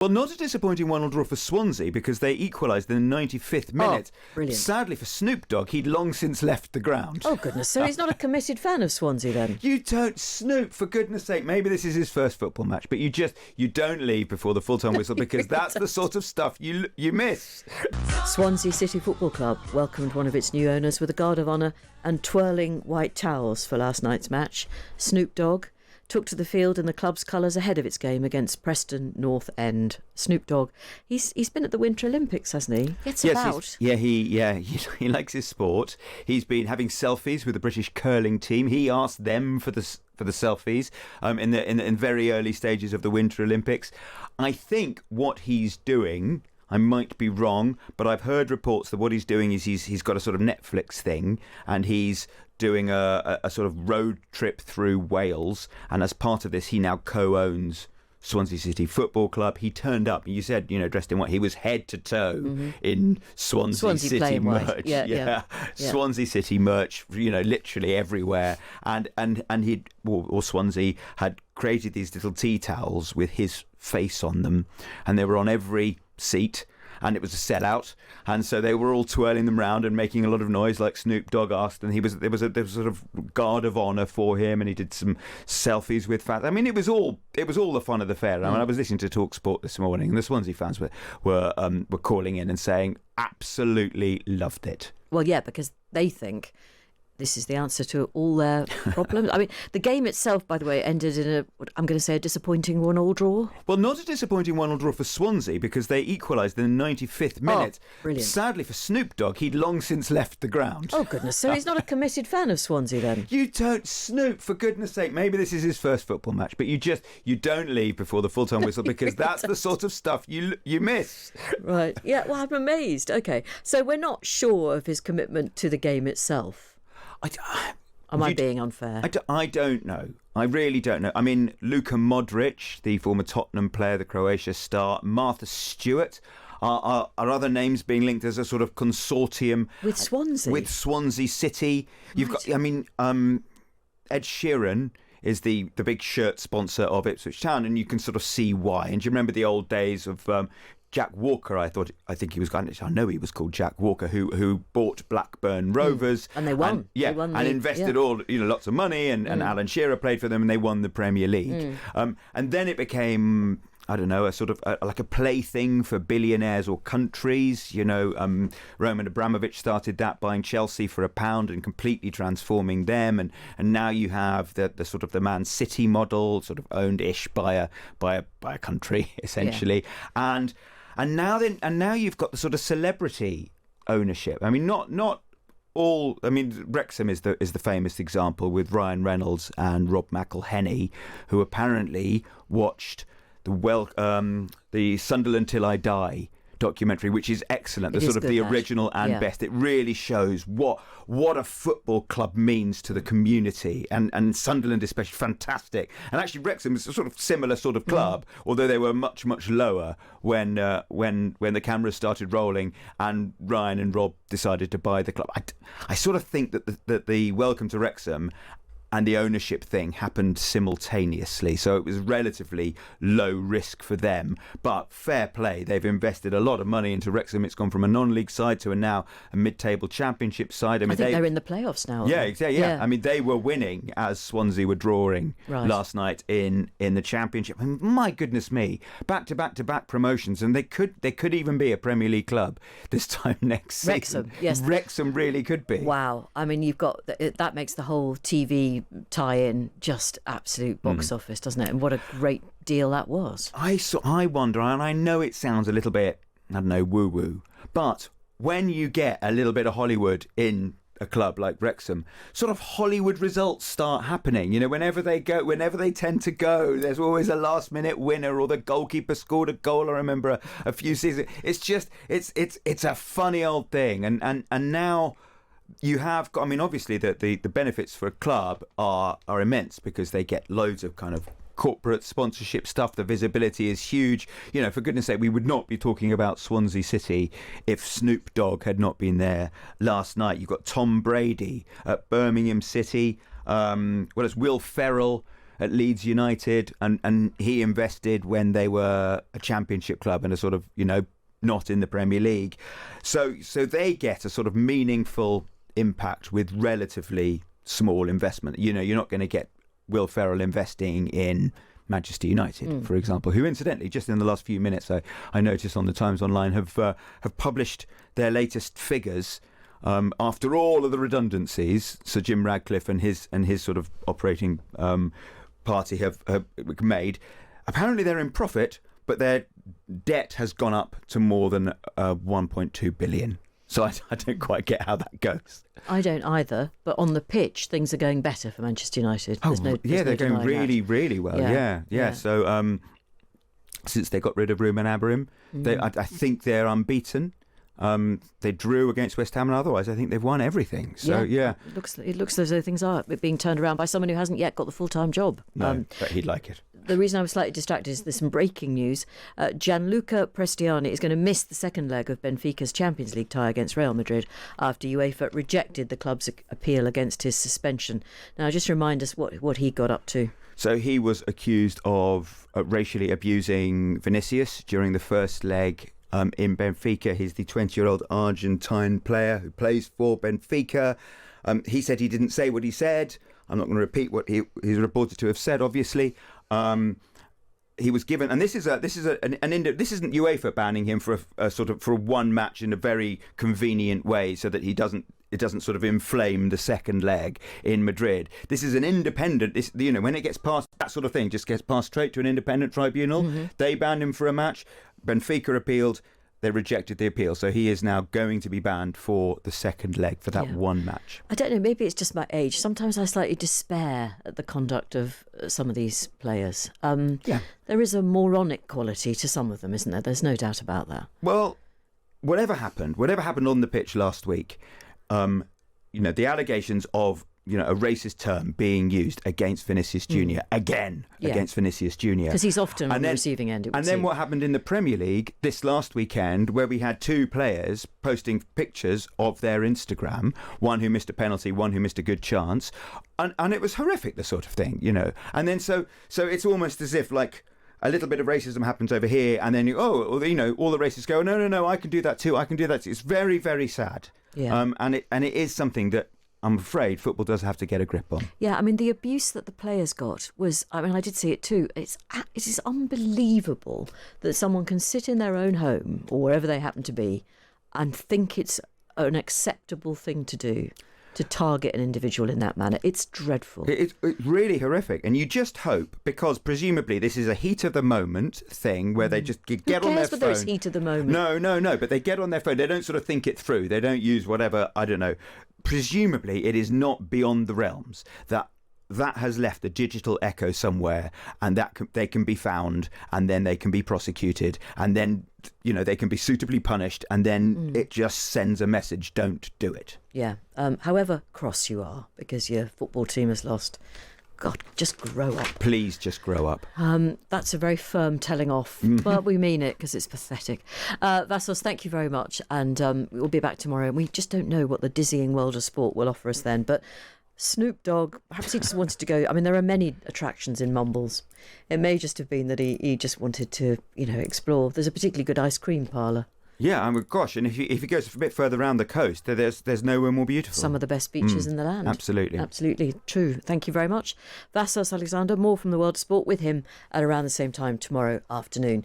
Well, not a disappointing 1-1 draw for Swansea because they equalised in the 95th minute. Oh, brilliant. Sadly for Snoop Dogg, he'd long since left the ground. Oh, goodness. So he's not a committed fan of Swansea then? You don't, Snoop, for goodness sake. Maybe this is his first football match, but you don't leave before the full-time whistle because that's the sort of stuff you miss. Swansea City Football Club welcomed one of its new owners with a guard of honour and twirling white towels for last night's match. Snoop Dogg took to the field in the club's colours ahead of its game against Preston North End. Snoop Dogg, he's been at the Winter Olympics, hasn't he? Gets about. He likes his sport. He's been having selfies with the British curling team. He asked them for the selfies in the very early stages of the Winter Olympics. I think what he's doing, I might be wrong, but I've heard reports that what he's doing is he's got a sort of Netflix thing and he's doing a sort of road trip through Wales, and as part of this he now co-owns Swansea City Football Club. He turned up, you said, dressed in white. He was head to toe in Swansea City merch. Yeah. Swansea City merch, literally everywhere. And Swansea had created these little tea towels with his face on them, and they were on every seat. And it was a sellout, and so they were all twirling them round and making a lot of noise, like Snoop Dogg asked. And there was a sort of guard of honour for him, and he did some selfies with fans. I mean, it was all the fun of the fair. I mean, I was listening to Talk Sport this morning, and the Swansea fans were calling in and saying absolutely loved it. Well, yeah, because they think this is the answer to all their problems. I mean, the game itself, by the way, ended in a disappointing 1-1 draw. Well, not a disappointing 1-1 draw for Swansea because they equalised in the 95th minute. Oh, brilliant. Sadly for Snoop Dogg, he'd long since left the ground. Oh, goodness. So he's not a committed fan of Swansea then? You don't, Snoop, for goodness sake. Maybe this is his first football match, but you don't leave before the full-time whistle because that's the sort of stuff you miss. Right. Yeah, well, I'm amazed. Okay. So we're not sure of his commitment to the game itself. Am I being unfair? I don't know. I really don't know. I mean, Luka Modric, the former Tottenham player, the Croatia star, Martha Stewart, are other names being linked as a sort of consortium with Swansea. With Swansea City. You've got. I mean, Ed Sheeran is the big shirt sponsor of Ipswich Town, and you can sort of see why. And do you remember the old days of Jack Walker? I think he was. I know he was called Jack Walker, who bought Blackburn Rovers, and they won. And invested all lots of money, and Alan Shearer played for them, and they won the Premier League. And then it became, I don't know, a sort of like a plaything for billionaires or countries. Roman Abramovich started that, buying Chelsea for £1 and completely transforming them. And now you have the sort of the Man City model, sort of owned-ish by a country essentially. Yeah. And now you've got the sort of celebrity ownership. I mean, not all. I mean, Wrexham is the famous example with Ryan Reynolds and Rob McElhenney, who apparently watched the Sunderland Till I Die documentary, which is excellent. The sort of the original and best. It really shows what a football club means to the community, and Sunderland especially, fantastic. And actually Wrexham is a sort of similar sort of club, although they were much lower when the cameras started rolling and Ryan and Rob decided to buy the club. I sort of think that the Welcome to Wrexham and the ownership thing happened simultaneously, so it was relatively low risk for them. But fair play, they've invested a lot of money into Wrexham. It's gone from a non-league side to now a mid-table championship side. I think they're in the playoffs now. Yeah, exactly. Yeah. I mean, they were winning as Swansea were drawing last night in the championship. I mean, my goodness me, back-to-back promotions, and they could even be a Premier League club this time next season. Yes, Wrexham really could be. Wow. I mean, you've got that makes the whole TV tie-in just absolute box office, doesn't it? And what a great deal that was. I wonder, and I know it sounds a little bit, I don't know, woo-woo, but when you get a little bit of Hollywood in a club like Wrexham, sort of Hollywood results start happening. Whenever they tend to go, there's always a last-minute winner, or the goalkeeper scored a goal. I remember a few seasons. It's just, it's a funny old thing, and now you have got, I mean, obviously the benefits for a club are immense because they get loads of kind of corporate sponsorship stuff. The visibility is huge. For goodness sake, we would not be talking about Swansea City if Snoop Dogg had not been there last night. You've got Tom Brady at Birmingham City. It's Will Ferrell at Leeds United, and he invested when they were a Championship club and a sort of, not in the Premier League. So they get a sort of meaningful impact with relatively small investment. You're not going to get Will Ferrell investing in Manchester United, for example, who incidentally, just in the last few minutes, I noticed on the Times Online have published their latest figures after all of the redundancies Sir Jim Radcliffe and his sort of operating party have made. Apparently they're in profit, but their debt has gone up to more than 1.2 billion. So I don't quite get how that goes. I don't either, but on the pitch, things are going better for Manchester United. They're going really, really well. Yeah. So since they got rid of Ruben Amorim, I think they're unbeaten. They drew against West Ham, and otherwise I think they've won everything. So it looks as though things are being turned around by someone who hasn't yet got the full-time job. No, but he'd like it. The reason I was slightly distracted is there's some breaking news. Gianluca Prestiani is going to miss the second leg of Benfica's Champions League tie against Real Madrid after UEFA rejected the club's appeal against his suspension. Now, just remind us what he got up to. So he was accused of racially abusing Vinicius during the first leg in Benfica. He's the 20-year-old Argentine player who plays for Benfica. He said he didn't say what he said. I'm not going to repeat what he's reported to have said, obviously. He was given, and this isn't UEFA banning him for for one match in a very convenient way, so that it doesn't sort of inflame the second leg in Madrid. This is an independent. When it gets past that sort of thing, just gets passed straight to an independent tribunal. Mm-hmm. They banned him for a match. Benfica appealed. They rejected the appeal, so he is now going to be banned for the second leg for that one match. I don't know, maybe it's just my age. Sometimes I slightly despair at the conduct of some of these players. There is a moronic quality to some of them, isn't there? There's no doubt about that. Well, whatever happened on the pitch last week, the allegations of a racist term being used against Vinicius Jr. against Vinicius Jr. Because he's often on the receiving end. And then what happened in the Premier League this last weekend, where we had two players posting pictures of their Instagram, one who missed a penalty, one who missed a good chance, and it was horrific, the sort of thing, And then so it's almost as if like a little bit of racism happens over here, and then all the racists go, no, I can do that too. It's very, very sad. Yeah. And it is something that I'm afraid football does have to get a grip on. Yeah, I mean, the abuse that the players got was, I did see it too. It is unbelievable that someone can sit in their own home or wherever they happen to be and think it's an acceptable thing to do, to target an individual in that manner. It's dreadful. It's really horrific. And you just hope, because presumably this is a heat of the moment thing where they just get on their phone. Whether it's heat of the moment? No, but they get on their phone. They don't sort of think it through. They don't use whatever, I don't know. Presumably it is not beyond the realms that has left a digital echo somewhere, and that they can be found, and then they can be prosecuted, and then they can be suitably punished, and then it just sends a message: don't do it. Yeah. However cross you are because your football team has lost, God, just grow up. Please just grow up. That's a very firm telling off, but we mean it because it's pathetic. Vassos, thank you very much, and we'll be back tomorrow, and we just don't know what the dizzying world of sport will offer us then, but Snoop Dogg, perhaps he just wanted to go. I mean, there are many attractions in Mumbles. It may just have been that he just wanted to, explore. There's a particularly good ice cream parlour. Yeah, gosh, and if he goes a bit further around the coast, there's nowhere more beautiful. Some of the best beaches in the land. Absolutely true. Thank you very much. Vassos Alexander, more from the world of sport with him at around the same time tomorrow afternoon.